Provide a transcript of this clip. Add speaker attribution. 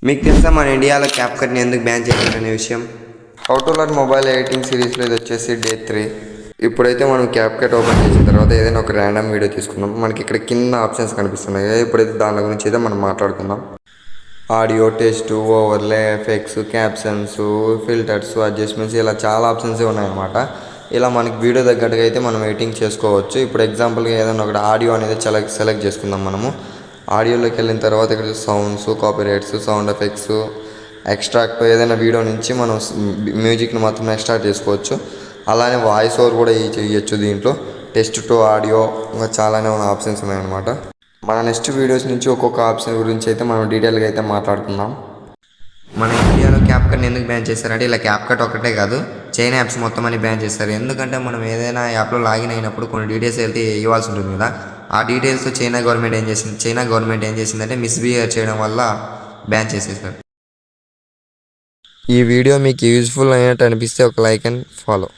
Speaker 1: మీకు తెలుసా మన ఇండియాలో క్యాప్కట్ని ఎందుకు బ్యాన్ చేశారనే విషయం?
Speaker 2: How to learn mobile editing సిరీస్లో ఇది వచ్చేసి డే 3. ఇప్పుడైతే మనం క్యాప్కట్ ఓపెన్ చేసిన తర్వాత ఏదైనా ఒక ర్యాండమ్ వీడియో తీసుకుందాం. మనకి ఇక్కడ కింద ఆప్షన్స్ కనిపిస్తున్నాయి. ఇప్పుడైతే దాని గురించి అయితే మనం మాట్లాడుకుందాం. Audio, test, overlay, effects, captions, filters, adjustments, ఇలా చాలా ఆప్షన్స్ ఉన్నాయన్నమాట. ఇలా మనకి వీడియో తగ్గట్టుగా అయితే మనం ఎడిటింగ్ చేసుకోవచ్చు. ఇప్పుడు ఎగ్జాంపుల్గా ఏదైనా ఒకటి ఆడియో అనేది సెలెక్ట్ చేసుకుందాం. మనము ఆడియోలోకి వెళ్ళిన తర్వాత ఇక్కడ sounds, copyrights, sound effects, extract, ఏదైనా వీడియో నుంచి మనం మ్యూజిక్ని మాత్రం ఎక్స్ట్రాక్ట్ చేసుకోవచ్చు. అలానే వాయిస్ ఓవర్ కూడా చేయొచ్చు దీంట్లో. టెస్ట్ టు ఆడియో, ఇంకా చాలానే ఉన్న ఆప్షన్స్ ఉన్నాయన్నమాట. మన నెక్స్ట్ వీడియోస్ నుంచి ఒక్కొక్క ఆప్షన్ గురించి అయితే మనం డీటెయిల్గా అయితే మాట్లాడుకుందాం.
Speaker 1: మన ఇండియాలో క్యాప్కట్ని ఎందుకు బ్యాన్ చేశారంటే ఇలా క్యాప్కట్ ఒకటే కాదు, చైనా యాప్స్ మొత్తం అని బ్యాన్ చేస్తారు. ఎందుకంటే మనం ఏదైనా యాప్లో లాగిన్ అయినప్పుడు కొన్ని డీటెయిల్స్ అయితే ఇవ్వాల్సి ఉంటుంది కదా. ఆ డీటెయిల్స్ చైనా గవర్నమెంట్ ఏం చేసిందంటే మిస్బిహేవ్ చేయడం వల్ల బ్యాన్ చేసేసారు.
Speaker 2: ఈ వీడియో మీకు యూజ్ఫుల్ అయినట్టు అనిపిస్తే ఒక లైక్ అండ్ ఫాలో.